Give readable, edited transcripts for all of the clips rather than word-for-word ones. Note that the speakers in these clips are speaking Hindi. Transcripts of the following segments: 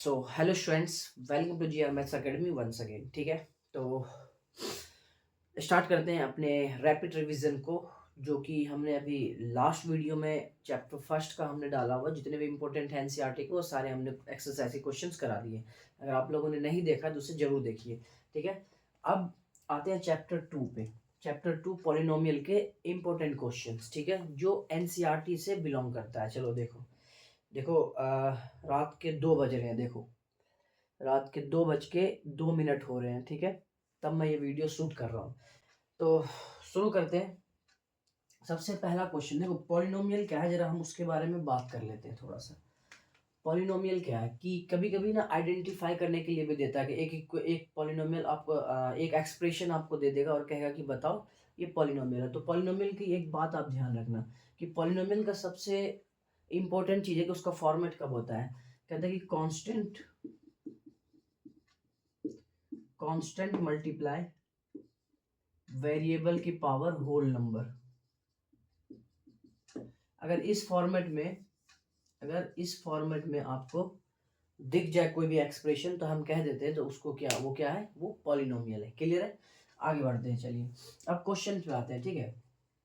So hello students, welcome to GR maths academy once again. ठीक है, तो स्टार्ट करते हैं अपने रैपिड रिवीजन को, जो कि हमने अभी लास्ट वीडियो में चैप्टर फर्स्ट का हमने डाला हुआ। जितने भी इंपॉर्टेंट हैं एनसीईआरटी के वो सारे हमने एक्सरसाइज के क्वेश्चंस करा दिए। अगर आप लोगों ने नहीं देखा तो उसे जरूर देखिए। ठीक है, अब आते हैं चैप्टर टू पे। चैप्टर टू पॉलिनोमियल के इंपॉर्टेंट क्वेश्चंस, ठीक है, जो एनसीईआरटी से बिलोंग करता है। चलो देखो देखो रात के 2 बज रहे हैं। देखो, रात के 2 बज के 2 मिनट हो रहे हैं। ठीक है, तब मैं ये वीडियो शूट कर रहा हूँ। तो शुरू करते हैं। सबसे पहला क्वेश्चन देखो, पॉलिनोमियल क्या है, जरा हम उसके बारे में बात कर लेते हैं थोड़ा सा। पॉलिनोमियल क्या है कि कभी कभी ना आइडेंटिफाई करने के लिए भी देता है कि एक पॉलिनोमियल आपको एक एक्सप्रेशन आपको दे देगा और कहेगा कि बताओ ये पॉलिनोमियल है। तो पॉलिनोमियल की एक बात आप ध्यान रखना कि पॉलिनोमियल का सबसे इंपॉर्टेंट चीज़ है कि उसका फॉर्मेट कब होता है। कहता है कि कांस्टेंट मल्टीप्लाई वेरिएबल की पावर होल नंबर। अगर इस फॉर्मेट में अगर इस फॉर्मेट में आपको दिख जाए कोई भी एक्सप्रेशन, तो हम कह देते हैं तो उसको क्या है, वो पॉलिनोमियल है। क्लियर है? आगे बढ़ते हैं। चलिए अब क्वेश्चन पे आते हैं। ठीक है,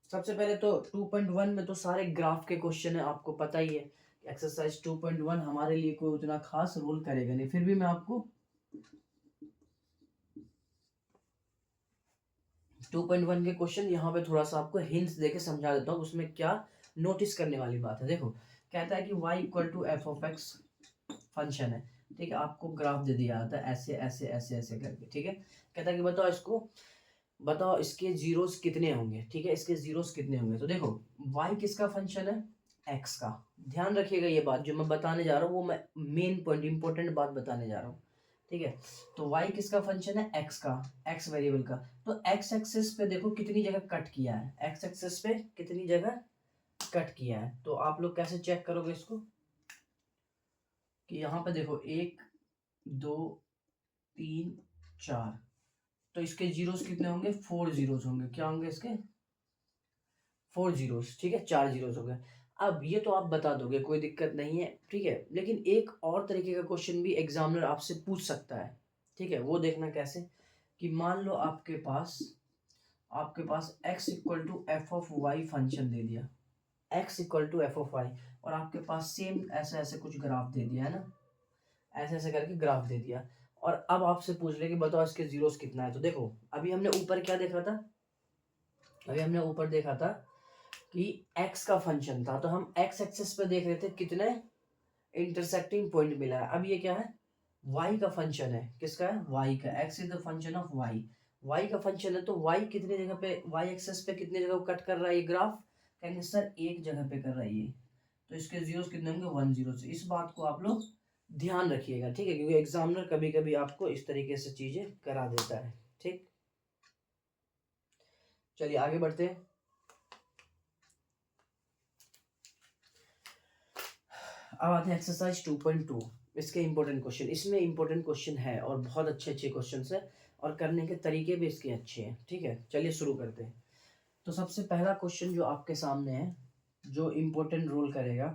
सबसे पहले तो 2.1 में तो सारे ग्राफ के क्वेश्चन है, आपको पता ही है। एक्सरसाइज 2.1 हमारे लिए कोई उतना खास रोल करेगा नहीं, फिर भी मैं आपको 2.1 के क्वेश्चन यहाँ पे थोड़ा सा आपको हिंट्स देके समझा देता हूँ, उसमें क्या नोटिस करने वाली बात है। देखो, कहता है कि y equal to F of x function है। ठीक है, आपको ग्राफ दे दिया जाता है ऐसे ऐसे ऐसे ऐसे करके। ठीक है, कहता है कि बताओ इसके जीरोस कितने होंगे। ठीक है, इसके जीरोस कितने होंगे। तो देखो, y किसका फंक्शन है, x का। ध्यान रखिएगा, ये बात जो मैं बताने जा रहा हूँ वो मैं मेन पॉइंट इंपॉर्टेंट बात बताने जा रहा हूँ। ठीक है, तो y किसका फंक्शन है, x का, x वेरिएबल का। तो x एक्सिस पे देखो कितनी जगह कट किया है, x एक्सिस पे कितनी जगह कट किया है। तो आप लोग कैसे चेक करोगे इसको कि यहाँ पे देखो 1 2 3 4, तो इसके जीरोस कितने होंगे, 4 जीरोस होंगे। क्या होंगे इसके, 4 जीरोस। ठीक है, 4 जीरोस हो गए। अब ये तो आप बता दोगे, कोई दिक्कत नहीं है। ठीक है, लेकिन एक और तरीके का क्वेश्चन भी एग्जामिनर आपसे पूछ सकता है। ठीक है, वो देखना कैसे कि मान लो आपके पास x equal to F of Y function दे दिया, x equal to F of Y, और आपके पास सेम ऐसे ऐसे कुछ ग्राफ दे दिया है ना, ऐसे ऐसे करके ग्राफ दे दिया। और अब आपसे पूछ ले कि बताओ इसके जीरोस कितना है। तो देखो, अभी हमने ऊपर क्या देखा था, अभी हमने ऊपर देखा था कि x का फंक्शन था, तो हम x एक्सिस पे देख रहे थे कितने इंटरसेक्टिंग पॉइंट मिला है। अब ये क्या है, y का फंक्शन है। किसका है, y का। x is the function of y का फंक्शन है, तो y कितने जगह पे, y एक्सिस पे कितने जगह कट कर रहा है ये ग्राफ। कहेंगे सर एक जगह पे कर रहा है ये, तो इसके जीरोस कितने होंगे, 1 0 से। इस बात को आप लोग ध्यान रखिएगा। ठीक है, क्योंकि एग्जामिनर कभी कभी आपको इस तरीके से चीजें करा देता है। ठीक, चलिए आगे बढ़ते हैं। अब आते हैं एक्सरसाइज 2.2। इसके इंपॉर्टेंट क्वेश्चन, इसमें इंपॉर्टेंट क्वेश्चन है और बहुत अच्छे अच्छे क्वेश्चन है, और करने के तरीके भी इसके अच्छे हैं। ठीक है, चलिए शुरू करते हैं। तो सबसे पहला क्वेश्चन जो आपके सामने है, जो इंपॉर्टेंट रोल करेगा,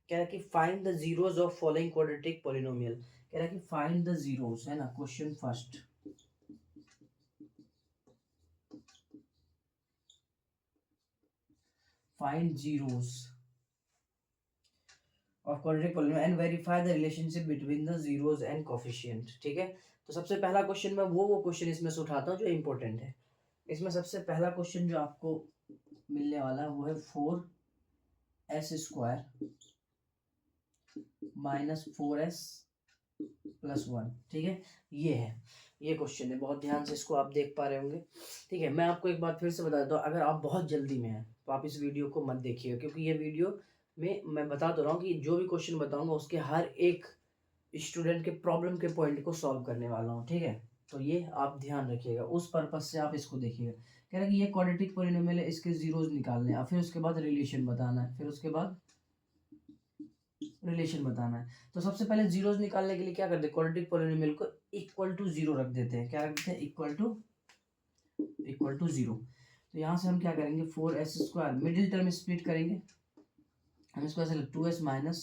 कह रहा है कि find the zeros of following quadratic polynomial. कह रहा है कि फाइंड द जीरोस, है ना, question first. Find zeros of quadratic polynomial and verify the relationship between the zeros and coefficient। ठीक है, तो सबसे पहला क्वेश्चन मैं वो क्वेश्चन इसमें से उठाता हूँ जो इंपॉर्टेंट है। इसमें सबसे पहला क्वेश्चन जो आपको मिलने वाला है वो है 4s² माइनस 4s+1। ठीक है, ये क्वेश्चन है, बहुत ध्यान से इसको आप देख पा रहे होंगे। ठीक है, मैं आपको एक बात फिर से बता देता हूँ, अगर आप बहुत जल्दी में हैं तो आप इस वीडियो को मत देखिएगा, क्योंकि ये वीडियो में मैं बता तो रहा हूँ कि जो भी क्वेश्चन बताऊंगा उसके हर एक स्टूडेंट के प्रॉब्लम के पॉइंट को सॉल्व करने वाला हूँ। ठीक है, तो ये आप ध्यान रखिएगा, उस पर्पज से आप इसको देखिएगा। कह रहा है कि ये क्वाड्रेटिक पॉलिनोमियल है, इसके जीरोस निकालने हैं, फिर उसके बाद रिलेशन बताना है, तो सबसे पहले जीरोस निकालने के लिए क्या करते हैं, क्वाड्रेटिक पॉलिनोमियल को इक्वल टू जीरो रख देते हैं। क्या रख देते हैं, इक्वल टू जीरो। तो यहाँ से हम क्या करेंगे, 4s² मिडिल टर्म स्प्लिट करेंगे, हम इसको ऐसे 2s minus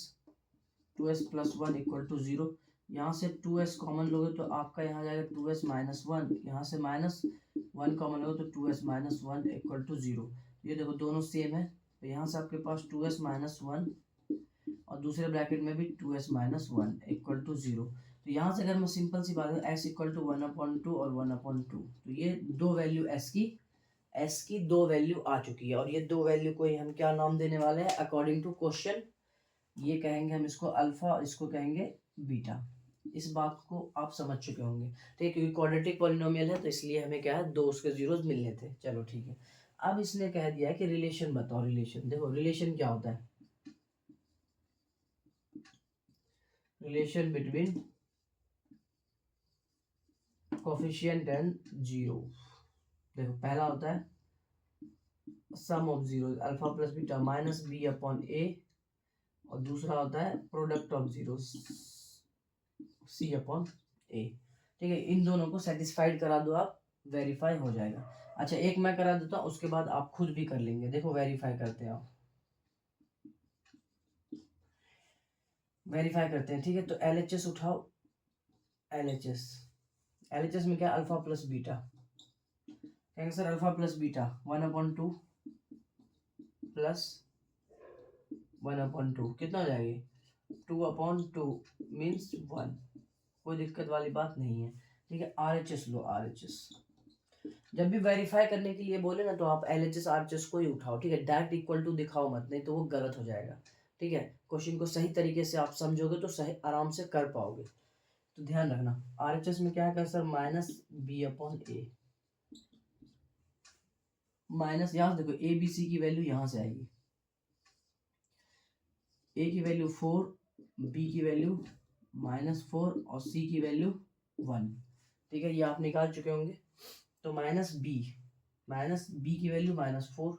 2s plus 1 equal to 0। यहाँ से 2s कॉमन लोगे तो आपका यहाँ जाएगा 2s माइनस 1, यहाँ से माइनस 1 कॉमन लोगे तो 2s माइनस 1 इक्वल टू 0। ये देखो दोनों सेम है, तो यहाँ से आपके पास 2s माइनस 1 और दूसरे ब्रैकेट में भी 2s माइनस 1 इक्वल टू 0। तो यहाँ से अगर मैं सिंपल सी बात है s इक्वल टू 1/2 और 1/2, तो ये दो वैल्यू s की दो वैल्यू आ चुकी है, और ये दो वैल्यू को हम क्या नाम देने वाले हैं अकॉर्डिंग टू क्वेश्चन, ये कहेंगे हम इसको अल्फा और इसको कहेंगे बीटा। इस बात को आप समझ चुके होंगे, ठीक है, क्योंकि क्वाड्रेटिक पॉलिनोमियल है तो इसलिए हमें क्या है, दो उसके जीरोस मिलने थे। चलो ठीक है, अब इसने कह दिया है कि रिलेशन बताओ। रिलेशन देखो, रिलेशन क्या होता है, relation between coefficient and zero. देखो पहला होता है sum of zero alpha plus beta minus B upon A, और दूसरा होता है product of zero C upon A. ठीक है, इन दोनों को सेटिस्फाइड करा दो आप, वेरीफाई हो जाएगा। अच्छा एक मैं करा देता हूँ, उसके बाद आप खुद भी कर लेंगे। देखो वेरीफाई करते हैं, आप वेरीफाई करते हैं। ठीक है, तो LHS उठाओ, LHS में क्या अल्फा प्लस बीटा, कहेंगे sir alpha plus beta 1/2 plus 1/2 कितना हो जाएगी 2/2 मीन्स 1, कोई दिक्कत वाली बात नहीं है। ठीक है, RHS लो, RHS जब भी वेरीफाई करने के लिए बोले ना तो आप LHS RHS को ही उठाओ। ठीक है, डायरेक्ट इक्वल टू दिखाओ मत, नहीं तो वो गलत हो जाएगा। ठीक है, क्वेश्चन को सही तरीके से आप समझोगे तो सही आराम से कर पाओगे, तो ध्यान रखना। RHS में क्या है सर माइनस बी अपॉन ए, माइनस यहाँ से देखो ए बी सी की वैल्यू यहाँ से आएगी, ए की वैल्यू 4, बी की वैल्यू -4 और सी की वैल्यू 1। ठीक है, ये आप निकाल चुके होंगे। तो माइनस बी की वैल्यू -4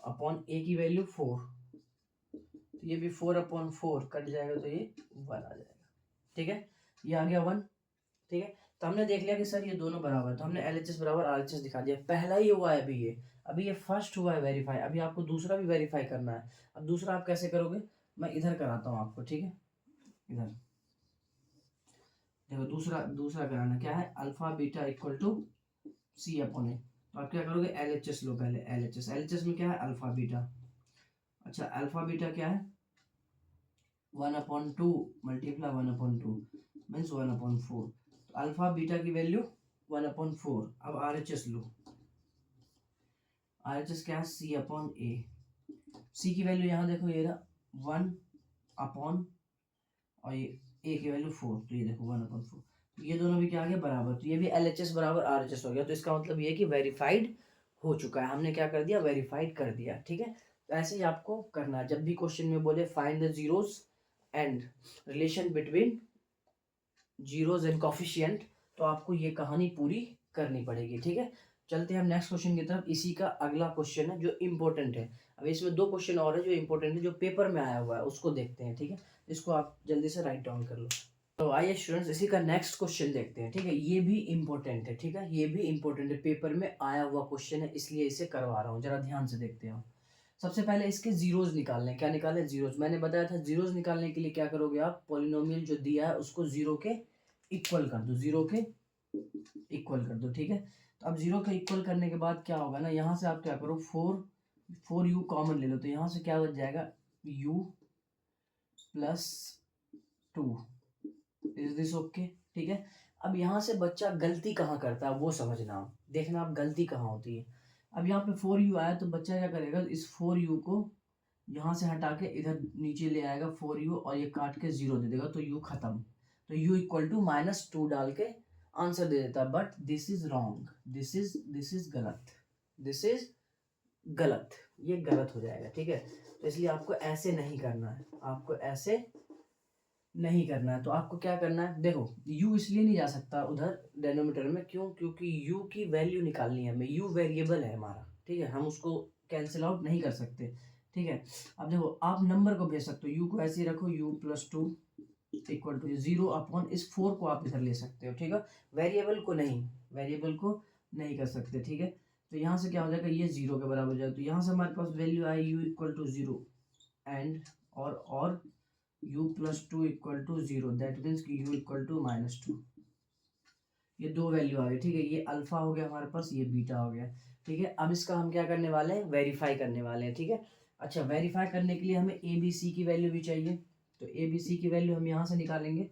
अपॉन ए की वैल्यू 4, तो ये भी 4/4 कट जाएगा तो ये 1 आ जाएगा। ठीक है, ये आ गया 1। ठीक है, तो हमने देख लिया कि सर ये दोनों बराबर, तो हमने LHS बराबर RHS दिखा दिया। पहला ही हुआ है अभी ये फर्स्ट हुआ है वेरीफाई, अभी आपको दूसरा भी वेरीफाई करना है। अब दूसरा आप कैसे करोगे, मैं इधर कराता हूँ आपको। ठीक है, इधर देखो दूसरा कराना क्या है, alpha beta equal to C upon A. तो आप क्या करोगे, LHS लो पहले, LHS में क्या है अल्फा बीटा। अच्छा अल्फा बीटा क्या है 1/2 मल्टीप्लाई 1/2 मीन्स 1/4। तो अल्फा बीटा की वैल्यू 1/4। अब RHS लो, RHS क्या है सी अपॉन ए। सी की वैल्यू यहाँ देखो ये रहा 1 अपॉन, और ये ए की वैल्यू 4, तो ये देखो 1/4। तो ये दोनों भी क्या आ गया बराबर, तो ये भी LHS बराबर RHS हो गया। तो इसका मतलब ये है कि वेरीफाइड हो चुका है, हमने क्या कर दिया, वेरीफाइड कर दिया। ठीक है, तो ऐसे ही आपको करना है। जब भी क्वेश्चन में बोले find the zeros and relation between zeros and coefficient, तो आपको ये कहानी पूरी करनी पड़ेगी। ठीक है, चलते हैं हम नेक्स्ट क्वेश्चन की तरफ। इसी का अगला क्वेश्चन है जो इम्पोर्टेंट है। अब इसमें दो क्वेश्चन और है जो इम्पोर्टेंट है, जो पेपर में आया हुआ है, उसको देखते हैं। ठीक है, इसको आप जल्दी से राइट डाउन कर लो। तो आइए स्टूडेंट्स इसी का नेक्स्ट क्वेश्चन देखते हैं। ठीक है, ये भी इम्पोर्टेंट है। ठीक है, ये भी इम्पोर्टेंट है, पेपर में आया हुआ क्वेश्चन है, इसलिए इसे करवा रहा हूँ। जरा ध्यान से देखते हो। सबसे पहले इसके जीरोस निकालने, क्या निकाले जीरोस। मैंने बताया था जीरोस निकालने के लिए क्या करोगे आप, पॉलिनोमियल जो दिया है उसको जीरो के इक्वल कर दो, जीरो के इक्वल कर दो। ठीक है, तो अब जीरो के इक्वल करने के बाद क्या होगा ना, यहाँ से आप क्या करो 4u कॉमन ले लो, तो यहाँ से क्या बच जाएगा u plus 2। Is this okay. ठीक है, अब यहाँ से बच्चा गलती कहाँ करता है वो समझना, आप देखना आप गलती कहाँ होती है। अब यहाँ पे 4u आया तो बच्चा क्या करेगा, इस 4u को यहाँ से हटा के इधर नीचे ले आएगा 4u, और ये काट के 0 दे देगा, तो u खत्म। तो u इक्वल टू -2 डाल के आंसर दे देता है। But this is wrong, this is गलत, दिस इज गलत, ये गलत हो जाएगा। ठीक है, तो इसलिए आपको ऐसे नहीं करना है, आपको ऐसे नहीं करना है। तो आपको क्या करना है, देखो u इसलिए नहीं जा सकता उधर डेनोमीटर में, क्यों, क्योंकि u की वैल्यू निकालनी है हमें, u वेरिएबल है हमारा। ठीक है, हम उसको कैंसिल आउट नहीं कर सकते। ठीक है, अब देखो आप नंबर को भेज सकते हो, u को ऐसे ही रखो, u plus 2 equal to 0 upon इस 4 को आप इधर ले सकते हो। ठीक है, वेरिएबल को नहीं कर सकते। ठीक है, तो यहाँ से क्या हो जाएगा, ये 0 के बराबर हो जाएगा। तो यहाँ से हमारे पास वैल्यू आई u इक्वल टू 0 एंड और u plus two equal to zero, that means कि u इक्वल टू -2। ये दो वैल्यू आ गई, ठीक है। ये अल्फा हो गया हमारे पास, ये बीटा हो गया, ठीक है। अब इसका हम क्या करने वाले हैं, वेरीफाई करने वाले हैं, ठीक है। अच्छा, वेरीफाई करने के लिए हमें ए बी सी की वैल्यू भी चाहिए, तो ए बी सी की वैल्यू हम यहाँ से निकालेंगे।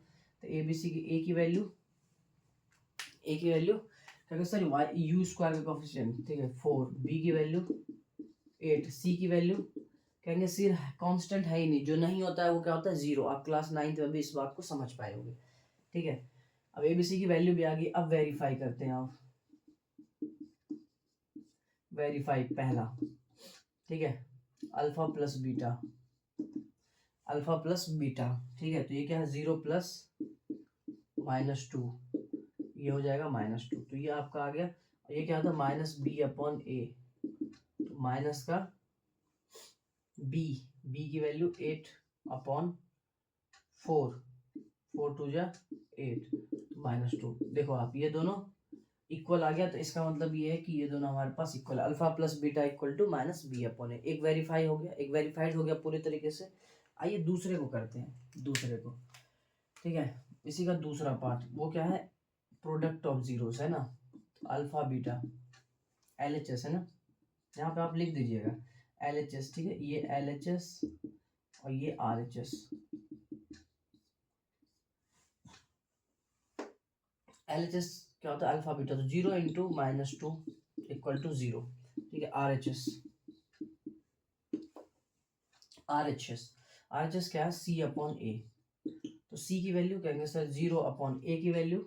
तो ए बी सी की ए की वैल्यू क्या सर वाई यू स्क्वायर का कोफिशिएंट, ठीक है 4, बी की वैल्यू 8, सी की वैल्यू कहेंगे सिर कांस्टेंट है ही नहीं, जो नहीं होता है वो क्या होता है 0। आप क्लास 9th में भी इस बात को समझ पाए होंगे, ठीक है। अब एबीसी की वैल्यू भी आ गई। अब वेरीफाई करते हैं आप, वेरीफाई पहला, ठीक है, alpha plus beta, alpha plus beta, ठीक है। तो ये क्या है 0 प्लस -2, ये हो जाएगा -2, तो ये आपका आ गया। ये क्या था -b/a, तो माइनस का b की वैल्यू 8/4, 4 2 जा 8 -2। देखो आप ये दोनों इक्वल आ गया, तो इसका मतलब ये है कि ये दोनों हमारे पास इक्वल है, alpha plus beta equal to -b/a। एक वेरीफाई हो गया, एक वेरीफाइड हो गया पूरे तरीके से। आइए दूसरे को करते हैं, दूसरे को, ठीक है। इसी का दूसरा पार्ट वो क्या है, प्रोडक्ट ऑफ जीरोस है ना, अल्फा बीटा LHS है ना, यहाँ पे आप लिख दीजिएगा LHS, ठीक है। ये LHS और ये RHS। LHS क्या होता है, अल्फा बीटा, तो 0 इंटू -2 इक्वल टू 0, ठीक है। RHS क्या है, C/A, तो C की वैल्यू कहेंगे सर 0/A की वैल्यू,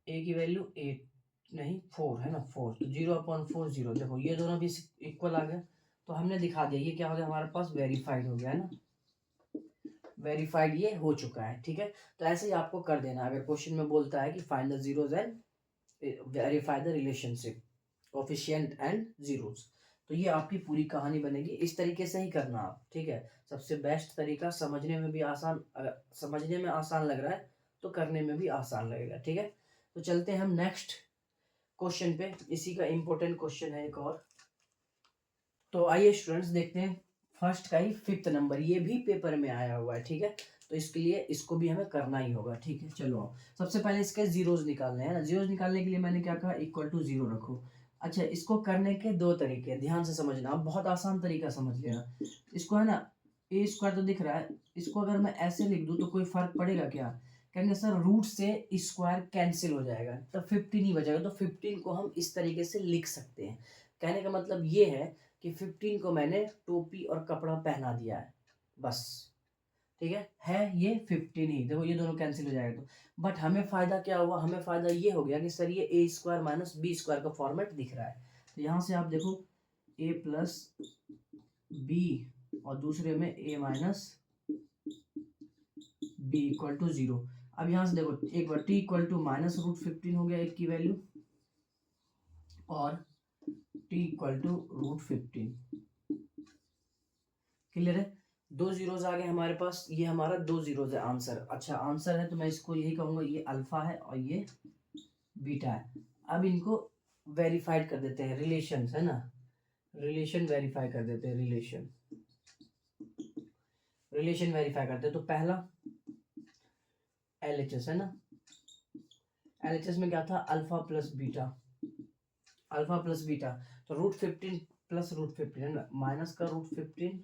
A की वैल्यू 8 नहीं 4 है ना, 4, तो 0/4 0। देखो ये दोनों भी इक्वल आ गए, तो हमने दिखा दिया। ये क्या हो गया हमारे पास, वेरीफाइड हो गया है ना, वेरीफाइड ये हो चुका है, ठीक है। तो ऐसे ही आपको कर देना। अगर क्वेश्चन में बोलता है कि find the zeros and verify the relationship coefficient and zeros, तो ये आपकी पूरी कहानी बनेगी। इस तरीके से ही करना आप, ठीक है। सबसे बेस्ट तरीका, समझने में भी आसान, समझने में आसान लग रहा है तो करने में भी आसान लगेगा, ठीक है। तो चलते हैं हम नेक्स्ट क्वेश्चन पे। इसी का इम्पोर्टेंट क्वेश्चन है एक और। तो आइए स्टूडेंट्स देखते हैं फर्स्ट का ही 5th नंबर, ये भी पेपर में आया हुआ है, ठीक है। तो इसके लिए इसको भी हमें करना ही होगा, ठीक है। चलो सबसे पहले इसके जीरोस निकालने हैं ना। जीरोस निकालने के लिए मैंने क्या कहा, इक्वल टू 0 रखो। अच्छा, इसको करने के दो तरीके, ध्यान से समझना, आप बहुत आसान तरीका समझ लेना। इसको है ना, ए स्क्वायर तो दिख रहा है, इसको अगर मैं ऐसे लिख दूं तो कोई फर्क पड़ेगा क्या, कहेंगे सर रूट से स्क्वायर कैंसिल हो जाएगा, तो 15 ही बचेगा। तो 15 को हम इस तरीके से लिख सकते हैं। कहने का मतलब ये है कि 15 को मैंने टोपी और कपड़ा पहना दिया है, बस, ठीक है ये 15 ही। देखो ये दोनों कैंसिल हो जाएगा, तो बट हमें फायदा क्या हुआ, हमें फायदा ये हो गया कि सर ये a square minus b square का फॉर्मेट दिख रहा है। तो यहाँ से आप देखो a प्लस बी और दूसरे में a minus b equal to 0। अब यहाँ से देखो एक बार t इक्वल टू -√15 हो गया एक की वैल्यू, और t इक्वल टू √15। क्लियर है, दो जीरोज आ गए हमारे पास, ये हमारा दो जीरोज है आंसर। अच्छा आंसर है तो मैं इसको यही कहूंगा, ये अल्फा है और ये बीटा है। अब इनको वेरीफाइड कर देते हैं, रिलेशन है ना, रिलेशन वेरीफाई कर देते हैं, रिलेशन वेरीफाई करते हैं। तो पहला LHS है ना, LHS में क्या था, alpha plus beta, alpha plus beta, तो √15 प्लस √15 है ना, माइनस का √15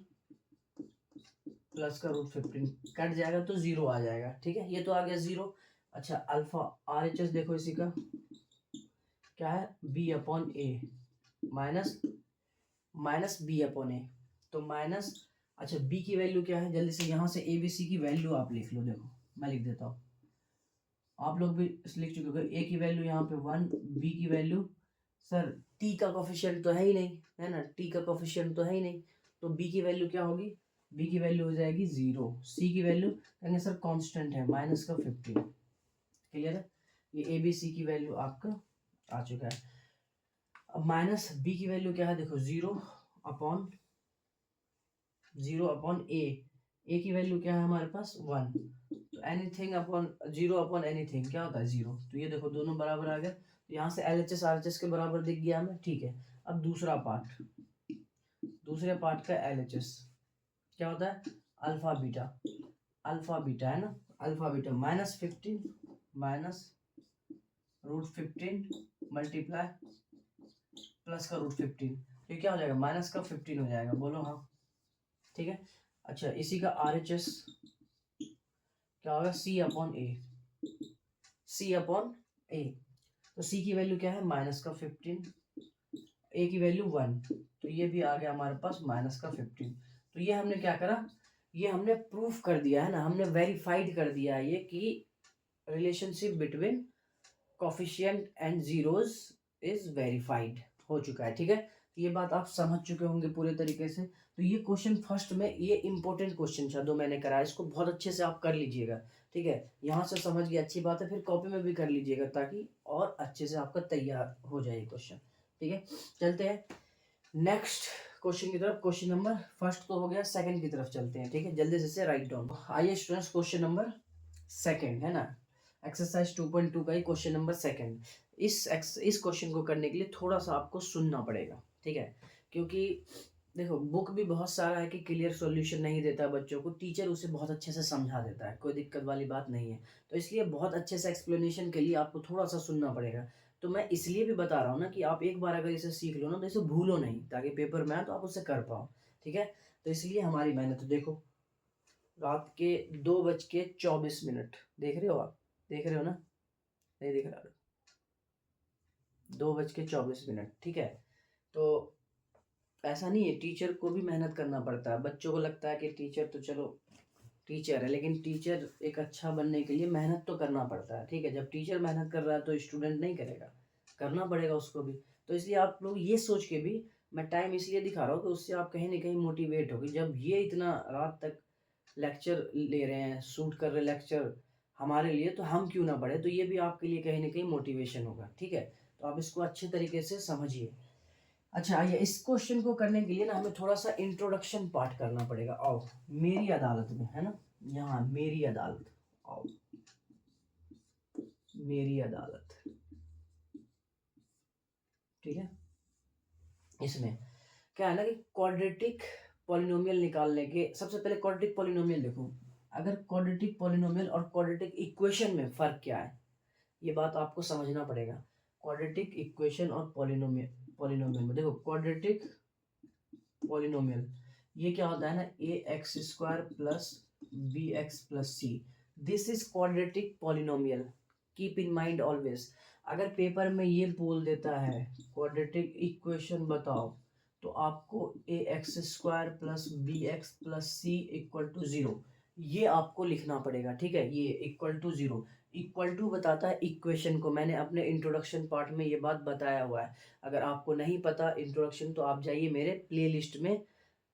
प्लस का √15 कट जाएगा तो 0 आ जाएगा, ठीक है। ये तो आ गया 0। अच्छा अल्फा RHS देखो इसी का क्या है, B/A माइनस B/A, तो माइनस, अच्छा B की वैल्यू क्या है, जल्दी से यहाँ से ABC की वैल्यू आप लिख लो। देखो मैं लिख देता हूँ, आप लोग भी लिख चुके हो। A की वैल्यू यहाँ पे 1, B की वैल्यू, सर T का कोफिशिएंट तो है ही नहीं, है ना, T का कोफिशिएंट तो है ही नहीं, तो B की वैल्यू क्या होगी, B की वैल्यू हो जाएगी 0। C की वैल्यू कहेंगे सर कांस्टेंट है, माइनस का 15। क्लियर है, ये ABC की वैल्यू आपका आ चुका है। अब माइनस B की वैल्यू क्या है, देखो 0 अपॉन A की वैल्यू क्या है हमारे पास 1, तो एनीथिंग अपॉन 0 अपॉन एनीथिंग क्या होता है 0। तो ये देखो दोनों बराबर आ गया, तो यहाँ से LHS RHS के बराबर दिख गया हमें, ठीक है। अब दूसरा पार्ट, दूसरे पार्ट का LHS क्या होता है, अल्फा बीटा, अल्फा बीटा है ना, alpha beta -15 minus √15 multiply plus का √15, तो ये क्या हो जाएगा, माइनस का 15 हो जाएगा, बोलो हाँ, ठीक है। अच्छा, इसी का RHS क्या होगा, C/A, C/A, तो C की वैल्यू क्या है, माइनस का 15, A की वैल्यू 1, तो ये भी आ गया हमारे पास माइनस का 15। तो ये हमने क्या करा, ये हमने प्रूफ कर दिया है ना, हमने वेरीफाइड कर दिया है ये कि relationship between coefficient and zeros is verified हो चुका है, ठीक है। तो ये बात आप समझ चुके होंगे पूरे तरीके से। तो ये क्वेश्चन फर्स्ट में, ये इंपॉर्टेंट क्वेश्चन था जो मैंने कराया, इसको बहुत अच्छे से आप कर लीजिएगा, ठीक है। यहाँ से समझ गए, अच्छी बात है, फिर कॉपी में भी कर लीजिएगा ताकि और अच्छे से आपका तैयार हो जाए क्वेश्चन, ठीक है। चलते हैं नेक्स्ट क्वेश्चन की तरफ। क्वेश्चन नंबर फर्स्ट तो हो गया, सेकंड की तरफ चलते हैं, ठीक है, जल्दी से राइट डाउन। आइए स्टूडेंट्स, क्वेश्चन नंबर सेकंड है ना, एक्सरसाइज 2.2 का ही क्वेश्चन नंबर सेकंड। इस क्वेश्चन को करने के लिए थोड़ा सा आपको सुनना पड़ेगा, ठीक है, क्योंकि देखो बुक भी बहुत सारा है कि क्लियर सॉल्यूशन नहीं देता बच्चों को, टीचर उसे बहुत अच्छे से समझा देता है, कोई दिक्कत वाली बात नहीं है। तो इसलिए बहुत अच्छे से एक्सप्लेनेशन के लिए आपको थोड़ा सा सुनना पड़ेगा। तो मैं इसलिए भी बता रहा हूँ ना कि आप एक बार अगर इसे सीख लो ना तो इसे भूलो नहीं, ताकि पेपर में आए तो आप उसे कर पाओ, ठीक है। तो इसलिए हमारी मेहनत, देखो रात के 2:24 देख रहे हो आप, देख रहे हो ना, नहीं दिख रहा, 2:24, ठीक है। तो ऐसा नहीं है, टीचर को भी मेहनत करना पड़ता है। बच्चों को लगता है कि टीचर तो चलो टीचर है, लेकिन टीचर एक अच्छा बनने के लिए मेहनत तो करना पड़ता है, ठीक है। जब टीचर मेहनत कर रहा है तो स्टूडेंट नहीं करेगा, करना पड़ेगा उसको भी। तो इसलिए आप लोग ये सोच के भी, मैं टाइम इसलिए दिखा रहा हूँ कि उससे आप कहीं ना कहीं मोटिवेट होगी। जब ये इतना रात तक लेक्चर ले रहे हैं, शूट कर रहे लेक्चर हमारे लिए, तो हम क्यों ना पढ़े, तो ये भी आपके लिए कहीं ना कहीं मोटिवेशन होगा, ठीक है। तो आप इसको अच्छे तरीके से समझिए। अच्छा, आइए इस क्वेश्चन को करने के लिए ना हमें थोड़ा सा इंट्रोडक्शन पार्ट करना पड़ेगा। आओ मेरी अदालत में, है ना, यहाँ मेरी अदालत, आओ मेरी अदालत, ठीक है। इसमें क्या है ना कि क्वाड्रेटिक पॉलिनोमियल निकालने के, सबसे पहले क्वाड्रेटिक पॉलिनोमियल देखो। अगर क्वाड्रेटिक पॉलिनोमियल और क्वाड्रेटिक इक्वेशन में फर्क क्या है, ये बात आपको समझना पड़ेगा। क्वाड्रेटिक इक्वेशन और पॉलिनोमियल, पॉलिनोमियल में देखो, क्वाड्रेटिक पॉलिनोमियल ये क्या होता है ना, ax² plus bx plus c, this is quadratic polynomial, keep in mind always. अगर पेपर में ये बोल देता है क्वाड्रेटिक इक्वेशन बताओ, तो आपको ax² plus bx plus c equal to 0, ये आपको लिखना पड़ेगा, ठीक है। ये इक्वल टू 0, इक्वल टू बताता है इक्वेशन को। मैंने अपने इंट्रोडक्शन पार्ट में ये बात बताया हुआ है। अगर आपको नहीं पता इंट्रोडक्शन, तो आप जाइए मेरे प्लेलिस्ट में,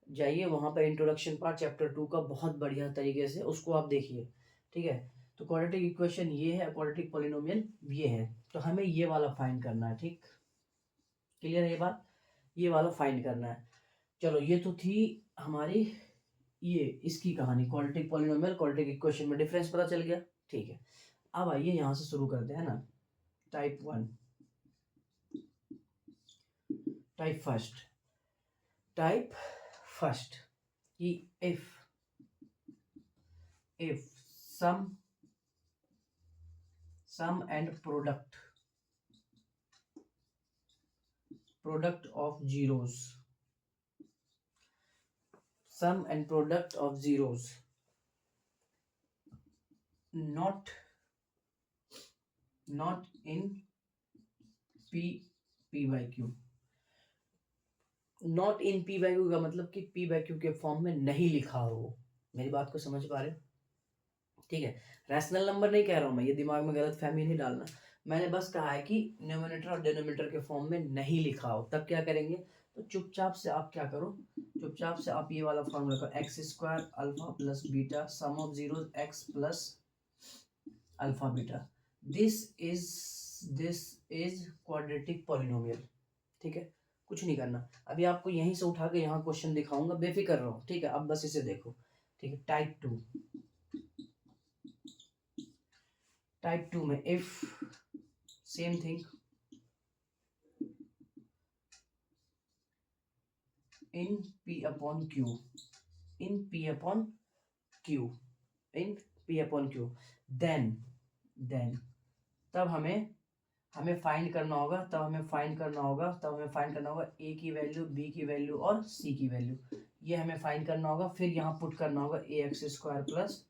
जाइए वहाँ पर इंट्रोडक्शन पार्ट चैप्टर 2 का बहुत बढ़िया तरीके से उसको आप देखिए, ठीक है। तो क्वाड्रेटिक इक्वेशन ये है, क्वाड्रेटिक पॉलिनोमियल ये है, तो हमें ये वाला फाइंड करना है, ठीक, क्लियर है ये बात, ये वाला फाइंड करना है। चलो ये तो थी हमारी ये इसकी कहानी, क्वाड्रेटिक पॉलिनोमियल क्वाड्रेटिक इक्वेशन में डिफरेंस पता चल गया, ठीक है। अब आइए यहाँ से शुरू करते हैं ना, टाइप 1, टाइप फर्स्ट कि if sum and product of zeros, sum and product of zeros not in p by q, not in P by Q का मतलब कि पी बाई क्यू के फॉर्म में नहीं लिखा हो। मेरी बात को समझ पा रहे हो, ठीक है। रैशनल नंबर नहीं कह रहा हूं मैं, ये दिमाग में गलत फहमी नहीं डालना। मैंने बस कहा है कि न्यूमरेटर और डिनोमिनेटर के फॉर्म में नहीं लिखा हो, तब क्या करेंगे, तो चुपचाप से आप क्या करो, चुपचाप से आप ये वाला फॉर्म रखो, x² alpha plus beta some of zeros x plus alpha beta, this is quadratic polynomial, ठीक है। कुछ नहीं करना, अभी आपको यहीं से उठा के यहाँ क्वेश्चन दिखाऊंगा, बेफिक्र रहो, ठीक है। अब बस इसे देखो, ठीक है। टाइप 2 में if same thing in p upon q, in p upon q in p upon q, then तब हमें फाइंड करना होगा, ए की वैल्यू, बी की वैल्यू और सी की वैल्यू, ये हमें फाइंड करना होगा। फिर यहाँ पुट करना होगा A X square plus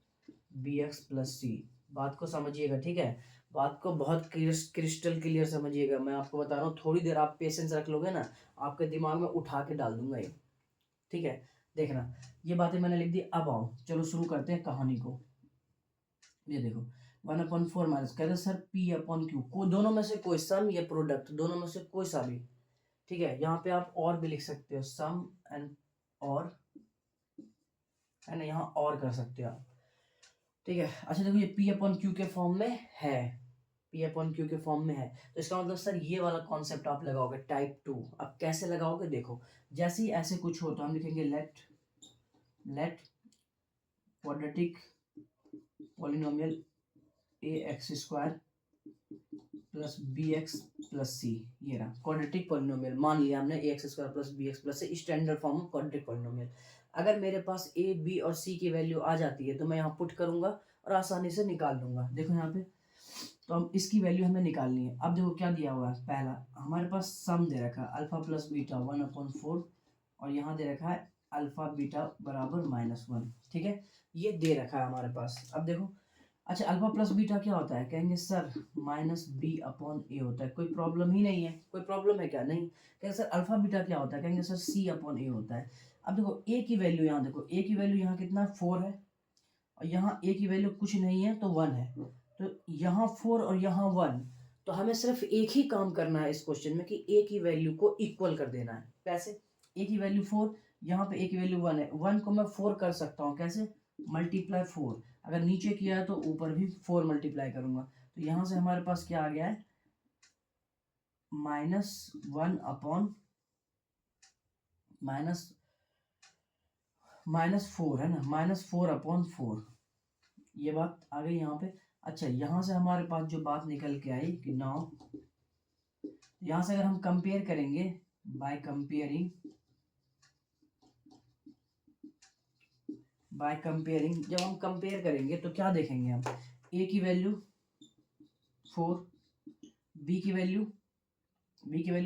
B X plus C. बात को समझिएगा, ठीक है, बात को बहुत क्रिस्टल क्लियर समझिएगा। मैं आपको बता रहा हूँ, थोड़ी देर आप पेशेंस रख लोगे ना, आपके दिमाग में उठा के डाल दूंगा ये, ठीक है। देखना, ये बातें मैंने लिख दी। अब आओ चलो शुरू करते हैं कहानी को। ये देखो 1/4 माइनस, कहते हैं सर पी अपॉन क्यू को दोनों में से कोई सम या प्रोडक्ट, दोनों में से कोई सा भी, ठीक है। यहाँ पे आप और भी लिख सकते हो, सम एंड और, है ना, यहाँ और कर सकते हो आप, ठीक है। अच्छा देखो, ये पी अपॉन क्यू के फॉर्म में है, पी अपॉन क्यू के फॉर्म में है, तो इसका मतलब सर ये वाला कॉन्सेप्ट आप लगाओगे टाइप 2। अब कैसे लगाओगे, देखो, जैसे ही ऐसे कुछ हो तो हम लिखेंगे let quadratic polynomial A X square plus B X plus C, ये रहा क्वाड्रेटिक पॉलिनोमियल। मान लिया हमने A X square plus B X plus C, standard form of quadratic polynomial. अगर मेरे पास ए बी और सी की वैल्यू आ जाती है तो मैं यहाँ पुट करूंगा और आसानी से निकाल लूंगा। देखो यहाँ पे, तो हम इसकी वैल्यू हमें निकालनी है। अब देखो क्या दिया हुआ है, पहला हमारे पास सम दे रखा है अल्फा प्लस बीटा 1/4, और यहाँ दे रखा है अल्फा बीटा बराबर -1, ठीक है, ये दे रखा है हमारे पास। अब देखो, अच्छा अल्फा प्लस बीटा क्या होता है, कहेंगे सर -b/a होता है। कोई प्रॉब्लम ही नहीं है, कोई प्रॉब्लम है क्या, नहीं। कहेंगे सर अल्फा बीटा क्या होता है, कहेंगे सर c/a होता है। अब देखो a की वैल्यू, यहाँ देखो a की वैल्यू यहाँ कितना 4 है, और यहाँ a की वैल्यू कुछ नहीं है तो 1 है, तो यहाँ 4 और यहाँ 1, तो हमें सिर्फ एक ही काम करना है इस क्वेश्चन में कि a की वैल्यू को इक्वल कर देना है। कैसे, a की वैल्यू 4, यहाँ पे a की वैल्यू 1 है, 1 को मैं 4 कर सकता हूँ, कैसे, मल्टीप्लाई 4। अगर नीचे किया है तो ऊपर भी 4 मल्टीप्लाई करूंगा, तो यहाँ से हमारे पास क्या आ गया है, -1 अपॉन -4 है ना, -4/4, ये बात आ गई यहाँ पे। अच्छा यहाँ से हमारे पास जो बात निकल के आई कि नाउ, यहाँ से अगर हम कंपेयर करेंगे बाय कंपेयरिंग, जब हम कंपेयर करेंगे तो क्या देखेंगे हम, a की वैल्यू 4, b की वैल्यू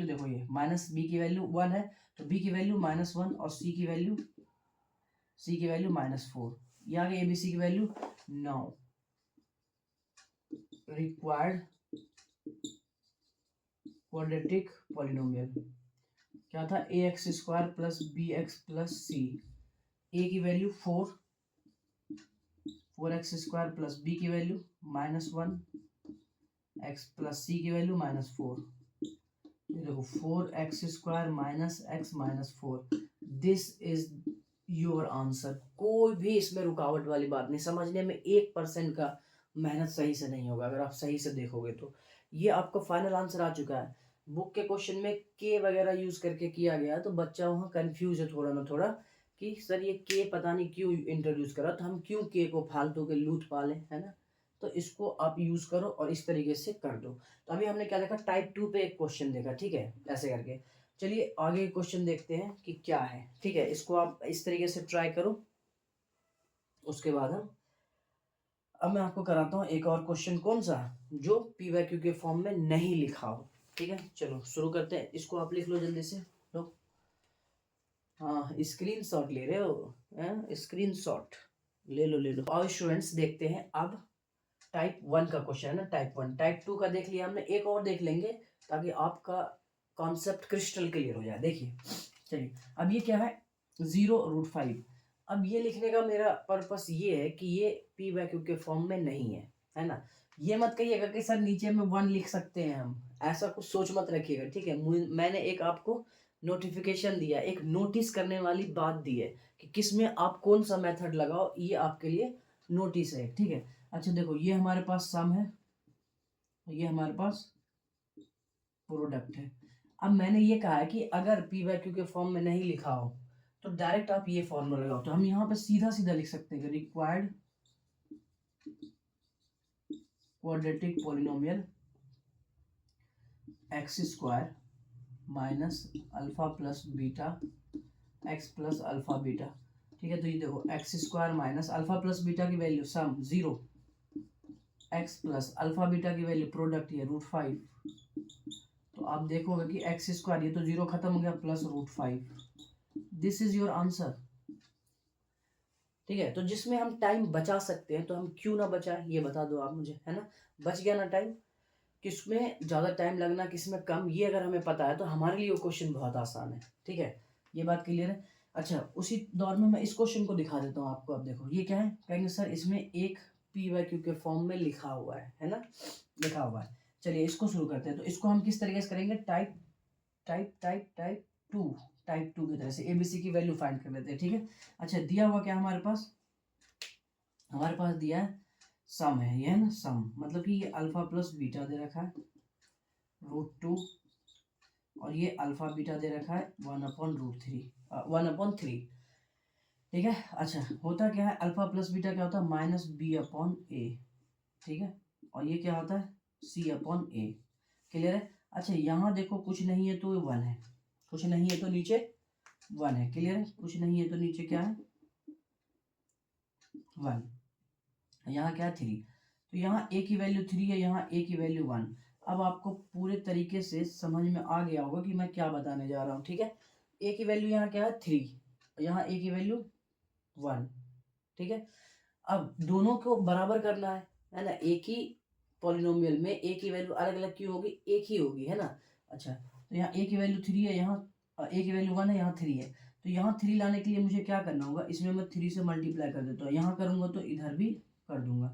देखो ये माइनस, b की वैल्यू 1 है तो b की वैल्यू -1, और c की वैल्यू -4, ये आ गई abc की वैल्यू। नाउ रिक्वायर्ड क्वाड्रेटिक पॉलिनोमियल क्या था, A X square plus B X plus C, A की value 4x square plus B की वैल्यू -1, x प्लस सी की वैल्यू -4। ये देखो 4x square -x-4, this is your answer. कोई भी इसमें रुकावट वाली बात नहीं, समझने में 1% का मेहनत सही से नहीं होगा। अगर आप सही से देखोगे तो ये आपका फाइनल आंसर आ चुका है। बुक के क्वेश्चन में के वगैरह यूज करके किया गया तो बच्चा वहाँ कंफ्यूज है थोड़ा ना थोड़ा कि सर ये के पता नहीं क्यों इंट्रोड्यूस करा, तो हम क्यों के को फालतू के लूट पाले, है ना। तो इसको आप यूज करो और इस तरीके से कर दो। तो अभी हमने क्या देखा, टाइप 2 पे एक क्वेश्चन देखा, ठीक है, ऐसे करके। चलिए आगे क्वेश्चन देखते हैं कि क्या है, ठीक है, इसको आप इस तरीके से ट्राई करो। उसके बाद अब मैं आपको कराता हूँ एक और क्वेश्चन, कौन सा, जो पी वाई क्यू के फॉर्म में नहीं लिखा हो, ठीक है। चलो शुरू करते हैं, इसको आप लिख लो जल्दी से, लो। हाँ स्क्रीन शॉट ले रहे हो, स्क्रीन शॉट ले लो। और स्टूडेंट्स देखते हैं अब टाइप 1 का क्वेश्चन है ना, टाइप 1। टाइप 2 का देख लिया हमने, एक और देख लेंगे ताकि आपका कॉन्सेप्ट क्रिस्टल क्लियर हो जाए। देखिए चलिए, अब ये क्या है, 0√5। अब ये लिखने का मेरा पर्पस ये है कि ये पी वाई क्यू के फॉर्म में नहीं है ना। ये मत कहिएगा कि सर नीचे में 1 लिख सकते हैं हम, ऐसा कुछ सोच मत रखिएगा, ठीक है। मैंने एक आपको नोटिफिकेशन दिया, एक नोटिस करने वाली बात दी है कि किस में आप कौन सा मेथड लगाओ, ये आपके लिए नोटिस है, ठीक है। अच्छा देखो, ये हमारे पास सम है, ये हमारे पास प्रोडक्ट है। अब मैंने ये कहा है कि अगर पी वाई क्यू के फॉर्म में नहीं लिखा हो तो डायरेक्ट आप ये फॉर्मूला लगाओ, तो हम यहाँ पे सीधा सीधा लिख सकते हैं कि required quadratic polynomial x square minus alpha plus beta x plus alpha beta. ठीक है। तो ये देखो x square minus alpha plus beta की वैल्यू सम 0, एक्स प्लस अल्फा बीटा की वैल्यू प्रोडक्ट ये √5। तो आप देखोगे कि एक्स स्क्वायर ये तो 0 खत्म हो गया plus √5। This is your answer. ठीक है। तो जिसमें हम टाइम बचा सकते हैं तो हम क्यों ना बचाएं, ये बता दो आप मुझे, है ना। बच गया ना टाइम, किसमें ज़्यादा टाइम लगना किसमें कम, ये अगर हमें पता है तो हमारे लिए वो क्वेश्चन बहुत आसान है। ठीक है, ये बात क्लियर है। अच्छा, उसी दौर में मैं इस क्वेश्चन को दिखा देता हूँ आपको। अब देखो ये क्या है, कहेंगे सर इसमें एक p/q के फॉर्म में लिखा हुआ है ना, लिखा हुआ है। चलिए इसको शुरू करते हैं। तो इसको हम किस तरीके से करेंगे, type type type type two की तरह से ABC की वैल्यू फाइंड कर लेते हैं। ठीक है। अच्छा, दिया हुआ क्या हमारे पास, हमारे पास दिया है सम है, ये है ना सम, मतलब कि ये अल्फा प्लस बीटा दे रखा है √2, और ये अल्फा बीटा दे रखा है 1/√3। ठीक है। अच्छा, होता क्या है, अल्फा प्लस बीटा क्या होता है, -b/a। ठीक है, और ये क्या होता है, c/a। क्लियर है। अच्छा, यहाँ देखो कुछ नहीं है तो 1 है, कुछ नहीं है तो नीचे 1 है। क्लियर है, कुछ नहीं है तो नीचे क्या है 1, यहाँ क्या है 3। तो यहाँ a की वैल्यू 3 है, यहाँ a की वैल्यू 1। अब आपको पूरे तरीके से समझ में आ गया होगा कि मैं क्या बताने जा रहा हूँ। ठीक है, a की वैल्यू यहाँ क्या है 3, यहाँ a की वैल्यू 1। ठीक है, अब दोनों को बराबर करना है ना। एक ही पॉलिनोमियल में a की वैल्यू अलग अलग क्यों होगी, एक ही होगी, है ना। अच्छा, तो यहाँ a की वैल्यू 3 है, यहाँ a की वैल्यू 1 है, यहाँ 3 है। तो यहाँ 3 लाने के लिए मुझे क्या करना होगा, इसमें मैं 3 से मल्टीप्लाई कर देता हूँ, यहाँ करूँगा तो इधर भी कर दूंगा।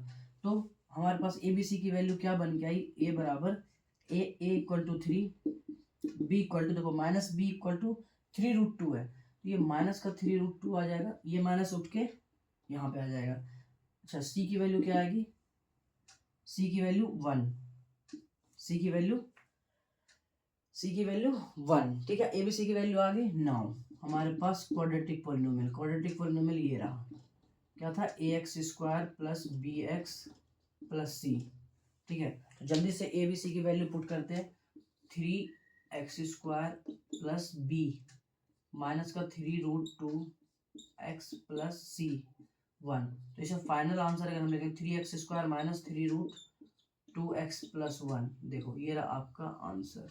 तो हमारे पास ABC की वैल्यू क्या बन के आई, a बराबर a = 3, b = देखो -b = 3√2 है, तो ये माइनस का 3√2 आ जाएगा, ये माइनस उठ के यहाँ पे आ जाएगा। अच्छा, c की वैल्यू क्या आएगी, c की वैल्यू 1, c की वैल्यू 1। ठीक है, ABC की वैल्यू आ गई 9। हमारे पास क्वाड्रेटिक पॉलिनोमियल ये रहा, क्या था, ax² + bx + c। ठीक है, तो जल्दी से ABC की वैल्यू पुट करते हैं, 3x² + b माइनस का 3√2x + c 1। तो इसे फाइनल आंसर अगर हम लिखें 3x² - 3√2x + 1, देखो ये रहा आपका आंसर।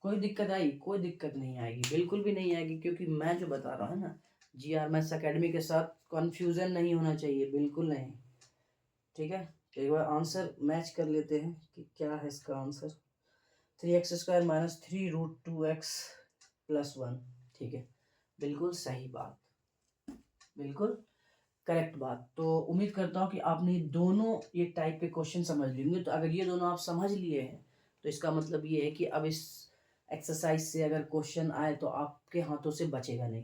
कोई दिक्कत आई, कोई दिक्कत नहीं आएगी, बिल्कुल भी नहीं आएगी, क्योंकि मैं जो बता रहा हूँ ना, GR मैथ्स एकेडमी के साथ कन्फ्यूज़न नहीं होना चाहिए, बिल्कुल नहीं। ठीक है, एक बार आंसर मैच कर लेते हैं कि क्या है इसका आंसर, 3x² - 3√2x + 1। ठीक है, बिल्कुल सही बात, बिल्कुल करेक्ट बात। तो उम्मीद करता हूँ कि आपने दोनों ये टाइप के क्वेश्चन समझ लिए होंगे। तो अगर ये दोनों आप समझ लिए हैं तो इसका मतलब ये है कि अब इस एक्सरसाइज से अगर क्वेश्चन आए तो आपके हाथों से बचेगा नहीं।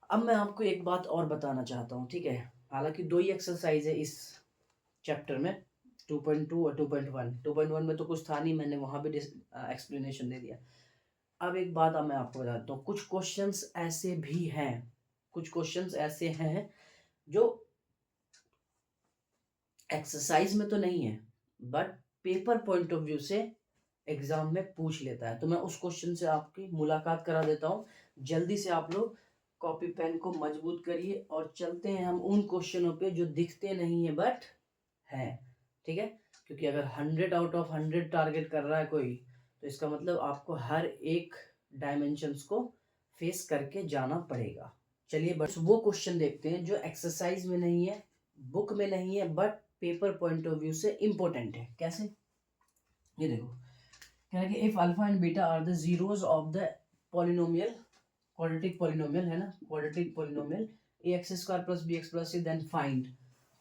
अब मैं आपको एक बात और बताना चाहता हूँ। ठीक है, हालांकि 2 ही एक्सरसाइज है इस चैप्टर में, 2.2 और 2.1। 2.1 में तो कुछ था नहीं, मैंने वहाँ भी एक्सप्लेनेशन दे दिया। अब एक बात अब मैं आपको बताता हूँ, कुछ क्वेश्चंस ऐसे भी हैं, कुछ क्वेश्चंस ऐसे हैं जो एक्सरसाइज में तो नहीं है but paper point of view से एग्जाम में पूछ लेता है। तो मैं उस क्वेश्चन से आपकी मुलाकात करा देता हूँ। जल्दी से आप लोग कॉपी पेन को मजबूत करिए और चलते हैं हम उन क्वेश्चनों पे जो दिखते नहीं है बट है। ठीक है, क्योंकि अगर 100 आउट ऑफ 100 टारगेट कर रहा है कोई, तो इसका मतलब आपको हर एक डायमेंशंस को फेस करके जाना पड़ेगा। चलिए बस वो क्वेश्चन देखते हैं जो एक्सरसाइज में नहीं है, बुक में नहीं है, but paper point of view से इम्पोर्टेंट है। कैसे, ये देखो, क्या है कि if alpha and beta are the zeros of the polynomial, quadratic polynomial है ना, quadratic polynomial ax² + bx + c, then find.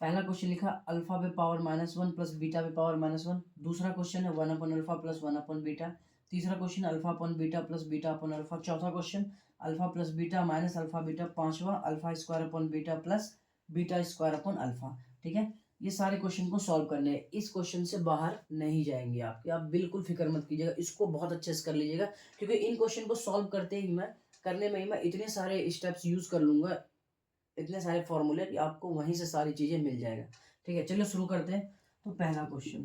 पहला क्वेश्चन लिखा अल्फा पे पावर -1 + बीटा पे पावर -1। दूसरा क्वेश्चन है 1/अल्फा + 1/बीटा। तीसरा question alpha upon beta + beta upon alpha. चौथा question alpha + beta - alpha beta. पांचवा अल्फा² अपॉन बीटा + बीटा² अपॉन अल्फा। ठीक है, ये सारे क्वेश्चन को सॉल्व करने हैं। इस क्वेश्चन से बाहर नहीं जाएंगे आप बिल्कुल फिक्र मत कीजिएगा, इसको बहुत अच्छे से कर लीजिएगा, क्योंकि इन क्वेश्चन को सॉल्व करने में ही मैं इतने सारे स्टेप्स यूज कर लूंगा, इतने सारे फॉर्मूले कि आपको वहीं से सारी चीजें मिल जाएगा। ठीक है, चलिए शुरू करते हैं। तो पहला क्वेश्चन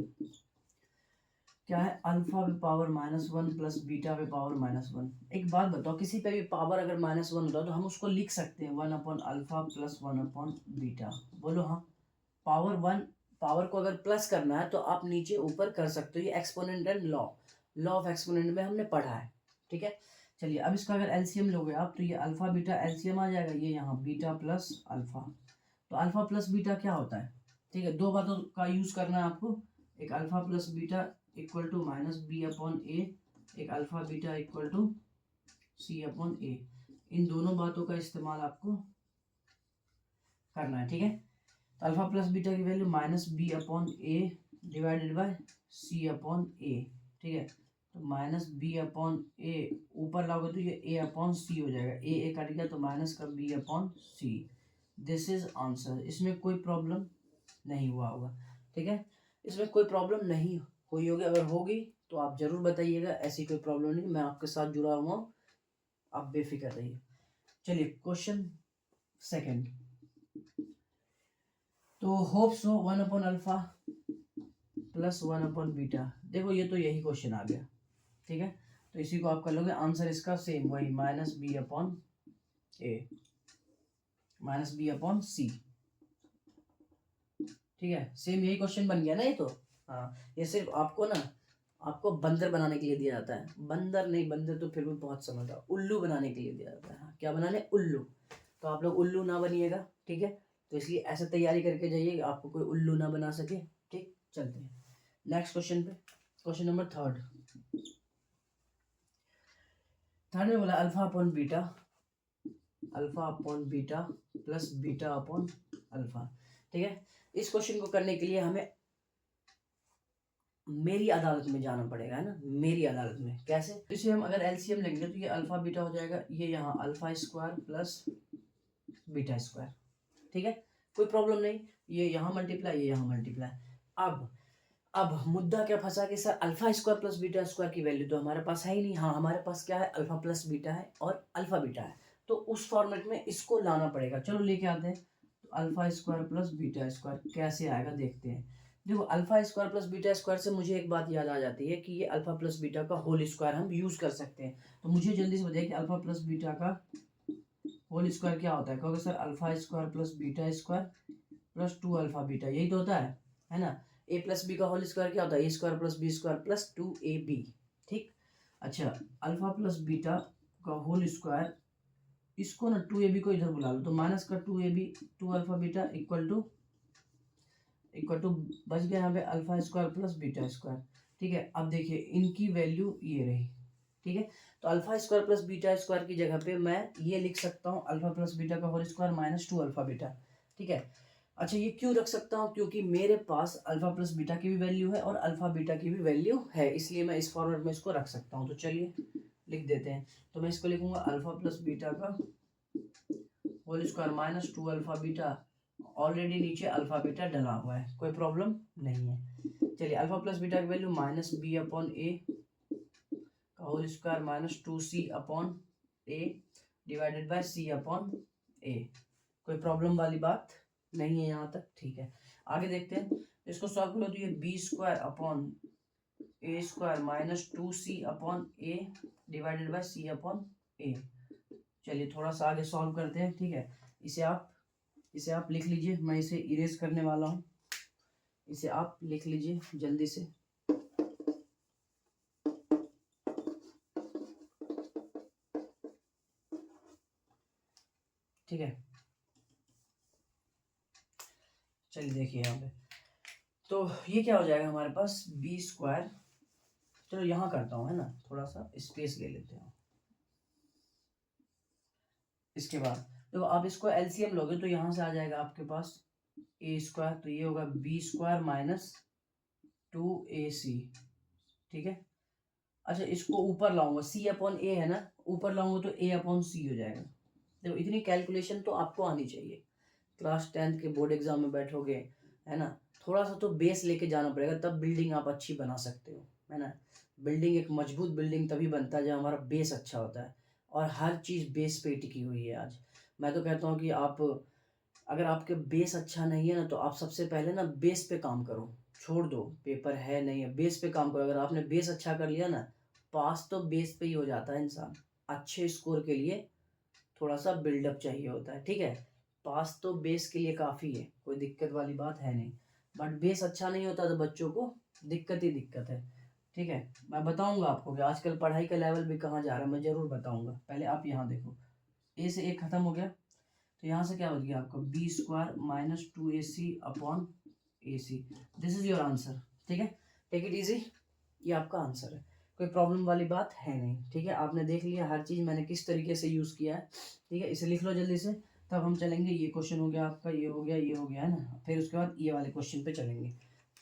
क्या है, अल्फा पे पावर -1 प्लस बीटा पे पावर -1। एक बात बताओ, किसी पे भी पावर अगर -1 होता है तो हम उसको लिख सकते हैं 1/अल्फा प्लस 1/बीटा। बोलो हाँ। पावर को अगर प्लस करना है तो आप नीचे ऊपर कर सकते हो, ये exponent and law of exponent में हमने पढ़ा है। ठीक है, चलिए अब इसका अगर एलसीएम लोगे आप तो ये अल्फा बीटा एलसीएम आ जाएगा, ये यहाँ बीटा प्लस अल्फा। तो अल्फा प्लस बीटा क्या होता है, ठीक है, दो बातों का यूज करना है आपको। एक alpha plus beta equal to -b/a, एक alpha beta equal to c/a। इन दोनों बातों का इस्तेमाल आपको करना है। ठीक है, तो अल्फा प्लस बीटा की value -b/a divided by c/a। ठीक है, तो -b/a ऊपर लाओगे तो ये a/c हो जाएगा, a कट गया तो माइनस का b/c। This is answer. इसमें कोई प्रॉब्लम नहीं हुआ होगा। ठीक है, इसमें कोई प्रॉब्लम नहीं हुई होगी, अगर होगी तो आप जरूर बताइएगा। ऐसी कोई प्रॉब्लम नहीं, मैं आपके साथ जुड़ा हुआ हूँ, आप बेफिक्र रहिए। चलिए क्वेश्चन सेकंड। तो होप सो 1/अल्फा प्लस 1/बीटा। देखो ये तो यही क्वेश्चन आ गया। ठीक है, तो इसी को आप कर लोगे, आंसर इसका सेम वही -b/a -b/c। ठीक है, सेम यही क्वेश्चन बन गया ना ये तो। हाँ, ये सिर्फ आपको ना, आपको बंदर बनाने के लिए दिया जाता है। बंदर नहीं, बंदर तो फिर भी बहुत समझदार, उल्लू बनाने के लिए दिया जाता है। हाँ, क्या बनाने, उल्लू। तो आप लोग उल्लू ना बनिएगा। ठीक है, तो इसलिए ऐसे तैयारी करके जाइए आपको कोई उल्लू ना बना सके। ठीक, चलते हैं नेक्स्ट क्वेश्चन पे। क्वेश्चन नंबर थर्ड में बोला alpha upon beta plus beta upon alpha. ठीक है, इस क्वेश्चन को करने के लिए हमें मेरी अदालत में जाना पड़ेगा, है ना, मेरी अदालत में। कैसे, इसे हम अगर एलसीएम लेंगे तो ये अल्फा बीटा हो जाएगा, ये यहाँ alpha square plus beta square. ठीक है, कोई प्रॉब्लम नहीं, ये यहाँ मल्टीप्लाई, ये यहाँ मल्टीप्लाई। अब मुद्दा क्या फंसा कि sir alpha square plus beta square की वैल्यू तो हमारे पास है ही नहीं। हाँ, हमारे पास क्या है, अल्फा प्लस बीटा है और अल्फा बीटा है, तो उस फॉर्मेट में इसको लाना पड़ेगा। चलो लेके आते हैं। तो alpha square plus beta square कैसे आएगा देखते हैं। देखो, alpha square plus beta square से मुझे एक बात याद आ जाती है कि ये अल्फा प्लस बीटा का होल स्क्वायर हम यूज कर सकते हैं। तो मुझे जल्दी से बताइए कि अल्फा प्लस बीटा का होल स्क्वायर क्या होता है। कहोगे sir alpha square plus beta square plus 2 alpha beta, यही तो होता है ना। a प्लस बी का होल स्क्वायर क्या होता है, a square plus b square plus 2ab। ठीक, अच्छा, अल्फा प्लस बीटा का होल स्क्वायर, इसको ना 2ab को इधर बुला लो तो माइनस का 2ab 2 alpha beta equal to बच गया यहाँ पे alpha square plus beta square. ठीक है, अब देखिए इनकी वैल्यू ये रही। ठीक है, तो alpha square plus beta square की जगह पे मैं ये लिख सकता हूँ अल्फा प्लस बीटा का होल स्क्वायर -2 अल्फा बीटा। ठीक है, अच्छा, ये क्यों रख सकता हूँ, क्योंकि मेरे पास अल्फा प्लस बीटा की भी वैल्यू है और अल्फा बीटा की भी वैल्यू है, इसलिए मैं इस फॉर्मेट में इसको रख सकता हूँ। तो चलिए लिख देते हैं। तो मैं इसको लिखूंगा अल्फा प्लस बीटा का whole square -2 alpha beta. Already नीचे अल्फा बीटा डला हुआ है, कोई प्रॉब्लम नहीं है। चलिए, अल्फा प्लस बीटा की वैल्यू -b/a का whole square -2c/a divided by c/a। कोई प्रॉब्लम वाली बात नहीं है यहाँ तक। ठीक है, आगे देखते हैं। इसको सॉल्व करो तो ये b² square -2c/a divided by c/a। चलिए थोड़ा सा आगे सॉल्व करते हैं। ठीक है, इसे आप लिख लीजिए, मैं इसे इरेज करने वाला हूँ। इसे आप लिख लीजिए जल्दी से। ठीक है, चलिए देखिए यहाँ पे, तो ये क्या हो जाएगा हमारे पास b²। चलो यहाँ करता हूँ, है ना, थोड़ा सा स्पेस ले लेते हैं। इसके बाद तो आप इसको एलसीएम लोगे तो यहाँ से आ जाएगा आपके पास a², तो ये होगा b² -2ac। ठीक है, अच्छा, इसको ऊपर लाऊंगा c/a है ना, ऊपर लाऊंगा तो a/c हो जाएगा। देखो, इतनी कैलकुलेशन तो आपको आनी चाहिए। क्लास 10th के बोर्ड एग्जाम में बैठोगे, है ना, थोड़ा सा तो बेस लेके जाना पड़ेगा, तब बिल्डिंग आप अच्छी बना सकते हो, है ना। बिल्डिंग, एक मजबूत बिल्डिंग तभी बनता है जब हमारा बेस अच्छा होता है, और हर चीज़ बेस पे टिकी हुई है आज। मैं तो कहता हूँ कि आप, अगर आपके बेस अच्छा नहीं है ना, तो आप सबसे पहले ना बेस पे काम करो। छोड़ दो, पेपर है नहीं है, बेस पे काम करो। अगर आपने बेस अच्छा कर लिया ना, पास तो बेस पे ही हो जाता है इंसान। अच्छे स्कोर के लिए थोड़ा सा बिल्डअप चाहिए होता है, ठीक है। पास तो बेस के लिए काफ़ी है, कोई दिक्कत वाली बात है नहीं। बट बेस अच्छा नहीं होता तो बच्चों को दिक्कत ही दिक्कत है, ठीक है। मैं बताऊंगा आपको कि आजकल पढ़ाई का लेवल भी कहाँ जा रहा है, मैं ज़रूर बताऊंगा। पहले आप यहाँ देखो, ए से एक खत्म हो गया, तो यहाँ से क्या बच गया आपका, b square minus 2ac upon a c. This is your answer, ठीक है। टेक इट इजी, ये आपका आंसर है, कोई प्रॉब्लम वाली बात है नहीं, ठीक है। आपने देख लिया हर चीज़ मैंने किस तरीके से यूज़ किया है, ठीक है। इसे लिख लो जल्दी से, तब हम चलेंगे। ये क्वेश्चन हो गया आपका, ये हो गया, ये हो गया है ना, फिर उसके बाद ये वाले क्वेश्चन पे चलेंगे।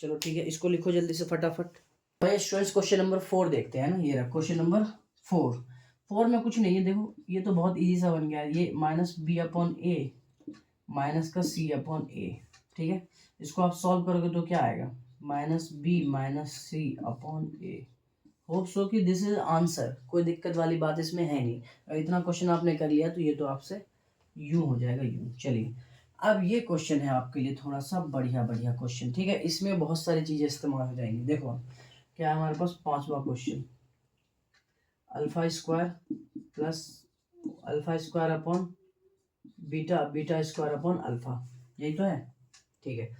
चलो ठीक है, इसको लिखो जल्दी से फटाफट। भाई स्टूडेंट्स क्वेश्चन नंबर 4 देखते हैं ना, ये रहा क्वेश्चन नंबर 4। 4 में कुछ नहीं है, देखो ये तो बहुत इजी सा बन गया है। ये माइनस बी अपॉन ए माइनस का सी अपॉन ए, ठीक है। इसको आप सॉल्व करोगे तो क्या आएगा, माइनस बी माइनस सी अपॉन ए। होप सो कि दिस इज आंसर, कोई दिक्कत वाली बात इसमें है नहीं। अगर इतना क्वेश्चन आपने कर लिया तो ये तो आपसे यूं हो जाएगा, यूं। चलिए अब ये क्वेश्चन है आपके लिए थोड़ा सा बढ़िया बढ़िया क्वेश्चन, ठीक है। इसमें बहुत सारी चीज़ें इस्तेमाल हो जाएंगी। देखो क्या है हमारे पास, 5वां question, alpha square plus alpha square upon beta, beta square upon alpha, यही तो है, ठीक है।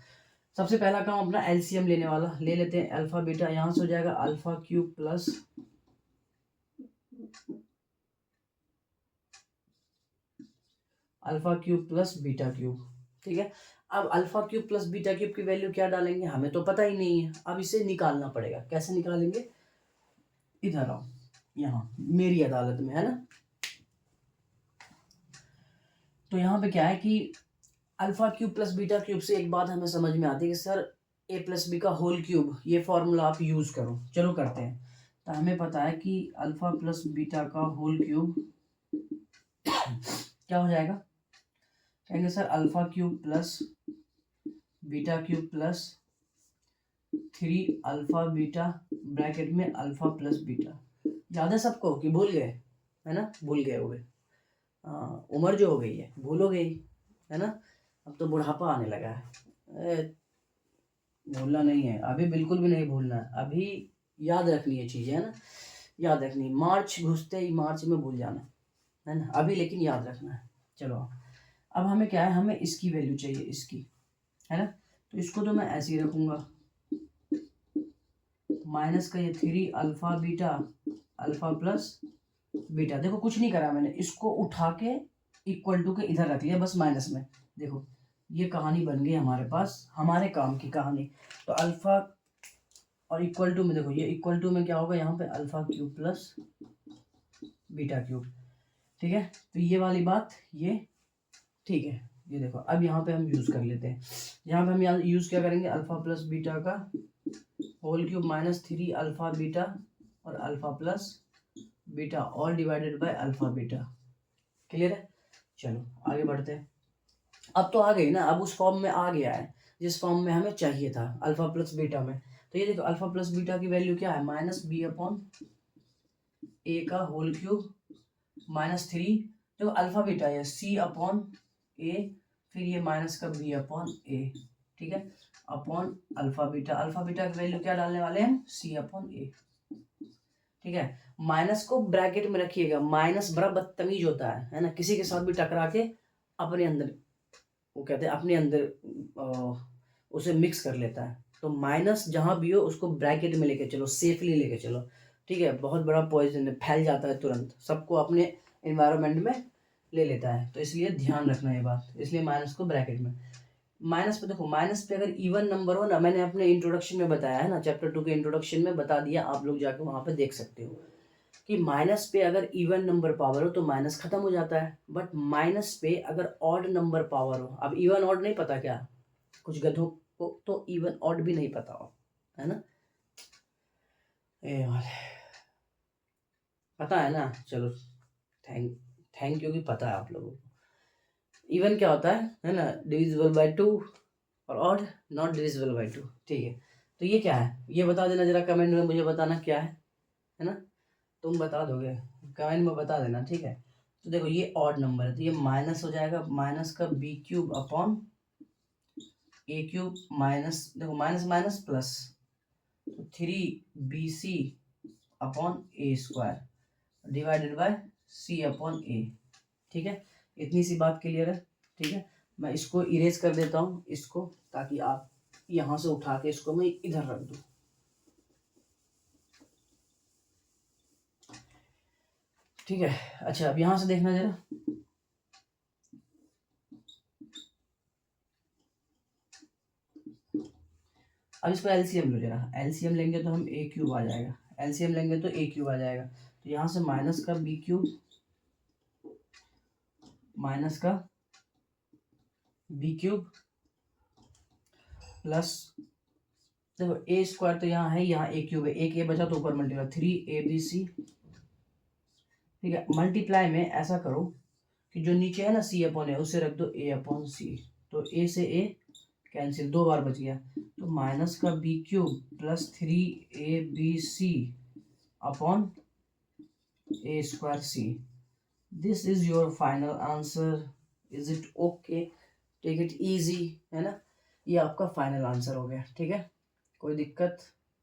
सबसे पहला काम अपना एलसीएम लेने वाला, ले लेते हैं। अल्फा बीटा यहाँ से हो जाएगा alpha cube plus alpha cube plus beta cube, ठीक है। अब alpha cube plus beta cube की वैल्यू क्या डालेंगे, हमें तो पता ही नहीं है। अब इसे निकालना पड़ेगा, कैसे निकालेंगे, इधर आओ, यहाँ मेरी अदालत में, है ना। तो यहाँ पे क्या है कि alpha cube plus beta cube से एक बात हमें समझ में आती है कि सर ए प्लस बी का होल क्यूब, ये फॉर्मूला आप यूज़ करो। चलो करते हैं। तो हमें पता है कि अल्फा प्लस बीटा का होल क्यूब क्या हो जाएगा, कहेंगे sir alpha cube plus beta cube plus 3 alpha beta bracket में अल्फा प्लस बीटा। याद है सबको कि भूल गए, है ना, भूल गए होगे। उम्र जो हो गई है भूल हो गई, है ना। अब तो बुढ़ापा आने लगा है, भूलना नहीं है अभी, बिल्कुल भी नहीं भूलना है अभी, याद रखनी है चीज़ें, है ना, याद रखनी। मार्च घुसते ही मार्च में भूल जाना, है ना, अभी लेकिन याद रखना है। चलो अब हमें क्या है, हमें इसकी वैल्यू चाहिए, इसकी, है ना। तो इसको तो मैं ऐसे ही रखूँगा, माइनस का ये 3 alpha beta alpha plus beta. देखो कुछ नहीं करा मैंने, इसको उठा के इक्वल टू के इधर रख लिया बस माइनस में। देखो ये कहानी बन गई हमारे पास, हमारे काम की कहानी। तो अल्फा और इक्वल टू में, देखो ये इक्वल टू में क्या होगा, यहाँ पे alpha cube plus beta cube, ठीक है। तो ये वाली बात ये ठीक है। ये देखो अब यहाँ पे हम यूज़ कर लेते हैं, यहाँ पे हम यूज़ क्या करेंगे, अल्फा प्लस बीटा का whole cube minus 3 alpha beta और alpha plus beta all divided by alpha beta. Clear है, चलो आगे बढ़ते हैं। अब तो आ गई ना, अब उस फॉर्म में आ गया है जिस फॉर्म में हमें चाहिए था, अल्फा प्लस बीटा में। तो ये देखो अल्फा प्लस बीटा की वैल्यू क्या है, माइनस बी अपॉन ए का होल क्यूब माइनस 3, जो अल्फा बीटा है सी अपॉन ए, फिर ये माइनस का बी अपॉन ए, ठीक है, upon alpha beta. Alpha beta की वैल्यू क्या डालने वाले हैं, सी अपॉन ए, ठीक है। माइनस को ब्रैकेट में रखिएगा, माइनस बड़ा बदतमीज होता है ना, किसी के साथ भी टकरा के अपने अंदर, वो कहते हैं अपने अंदर उसे मिक्स कर लेता है। तो माइनस जहाँ भी हो उसको ब्रैकेट में लेके चलो, सेफली लेके चलो, ठीक है। बहुत बड़ा पॉइजन है, फैल जाता है तुरंत, सबको अपने एनवायरनमेंट में ले लेता है, तो इसलिए ध्यान रखना ये बात। इसलिए माइनस को ब्रैकेट में, माइनस पे देखो, माइनस पे अगर इवन नंबर हो ना, मैंने अपने इंट्रोडक्शन में बताया है ना, चैप्टर 2 के इंट्रोडक्शन में बता दिया, आप लोग जाके वहाँ पे देख सकते हो कि माइनस पे अगर इवन नंबर पावर हो तो माइनस खत्म हो जाता है, बट माइनस पे अगर ऑड नंबर पावर हो, अब इवन ऑड नहीं पता क्या, कुछ गधों को तो इवन ऑड भी नहीं पता हो, है ना, पता है ना। चलो थैंक यू कि पता है आप लोगों को। इवन क्या होता है ना, डिविजिबल बाय 2 और ऑड नॉट डिविजिबल बाय 2, ठीक है। तो ये क्या है, ये बता देना जरा कमेंट में, मुझे बताना क्या है ना, तुम बता दोगे कमेंट में बता देना, ठीक है। तो देखो ये ऑड नंबर है तो ये माइनस हो जाएगा, माइनस का B cube upon A cube minus, देखो माइनस माइनस प्लस, तो 3bc upon A square divided by c upon A. ठीक है, इतनी सी बात क्लियर है। ठीक है, मैं इसको इरेज कर देता हूँ इसको, ताकि आप यहाँ से उठा के इसको मैं इधर रख दूँ। ठीक है, अच्छा अब यहाँ से देखना जरा, अब इसको एलसीएम लो जरा, एलसीएम लेंगे तो हम ए क्यूब आ जाएगा, एलसीएम लेंगे तो ए क्यूब आ जाएगा। तो यहाँ से माइनस का बी क्यूब माइनस का बी क्यूब प्लस, देखो ए स्क्वायर तो यहाँ है, यहाँ ए क्यूब है, एक ए बचा तो ऊपर मल्टीप्लाई 3abc। ठीक है, मल्टीप्लाई में ऐसा करो कि जो नीचे है ना सी अपॉन ए, उसे रख दो ए अपॉन सी, तो ए से ए कैंसिल, 2 बार बच गया, तो माइनस का B cube plus 3abc upon A square c. This is your final answer. Is it okay? Take it easy, है ना? ये आपका फाइनल आंसर हो गया। ठीक है, कोई दिक्कत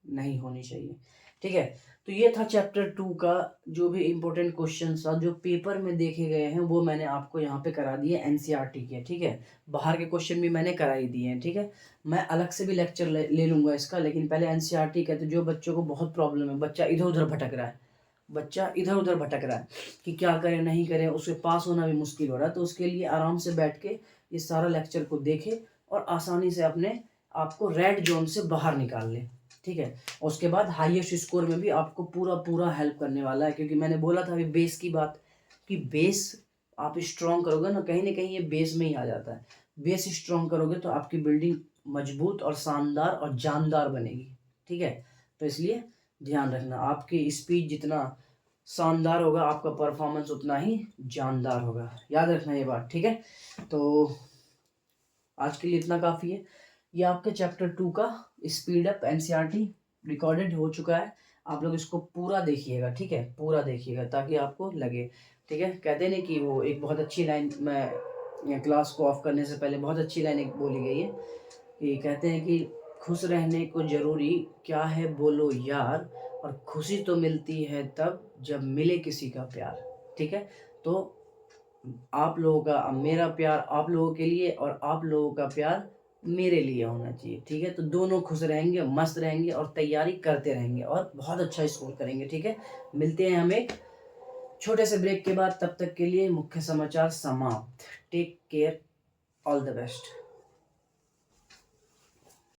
नहीं होनी चाहिए। ठीक है, तो ये था चैप्टर 2 का जो भी इम्पोर्टेंट क्वेश्चन था जो पेपर में देखे गए हैं, वो मैंने आपको यहाँ पे करा दिए एनसीईआरटी के। ठीक है, बाहर के क्वेश्चन भी मैंने करा ही दिए हैं। ठीक है, मैं अलग से भी लेक्चर ले लूँगा इसका, लेकिन पहले एनसीईआरटी का। तो जो बच्चों को बहुत प्रॉब्लम है, बच्चा इधर उधर भटक रहा है, कि क्या करें नहीं करें, उससे पास होना भी मुश्किल हो रहा है, तो उसके लिए आराम से बैठ के ये सारा लेक्चर को देखे और आसानी से अपने आपको रेड जोन से बाहर निकाल ले। ठीक है, और उसके बाद हाईएस्ट स्कोर में भी आपको पूरा हेल्प करने वाला है, क्योंकि मैंने बोला था अभी बेस की बात, कि बेस आप स्ट्रॉन्ग करोगे ना कहीं ये बेस में ही आ जाता है। बेस स्ट्रॉन्ग करोगे तो आपकी बिल्डिंग मजबूत और शानदार और जानदार बनेगी। ठीक है, तो इसलिए ध्यान रखना, आपकी स्पीच जितना शानदार होगा आपका परफॉर्मेंस उतना ही जानदार होगा। याद रखना ये बात। ठीक है, तो आज के लिए इतना काफ़ी है। ये आपके चैप्टर 2 का स्पीड अप एनसीईआरटी रिकॉर्डेड हो चुका है। आप लोग इसको पूरा देखिएगा। ठीक है, पूरा देखिएगा ताकि आपको लगे। ठीक है, कहते नहीं कि वो एक बहुत अच्छी लाइन, मैं क्लास को ऑफ करने से पहले बहुत अच्छी लाइन एक बोली गई है कि कहते हैं कि खुश रहने को ज़रूरी क्या है बोलो यार, और खुशी तो मिलती है तब जब मिले किसी का प्यार। ठीक है, तो आप लोगों का मेरा प्यार आप लोगों के लिए और आप लोगों का प्यार मेरे लिए होना चाहिए। ठीक है, तो दोनों खुश रहेंगे, मस्त रहेंगे और तैयारी करते रहेंगे और बहुत अच्छा स्कोर करेंगे। ठीक है, मिलते हैं हम एक छोटे से ब्रेक के बाद, तब तक के लिए मुख्य समाचार समाप्त। Take care, all the best.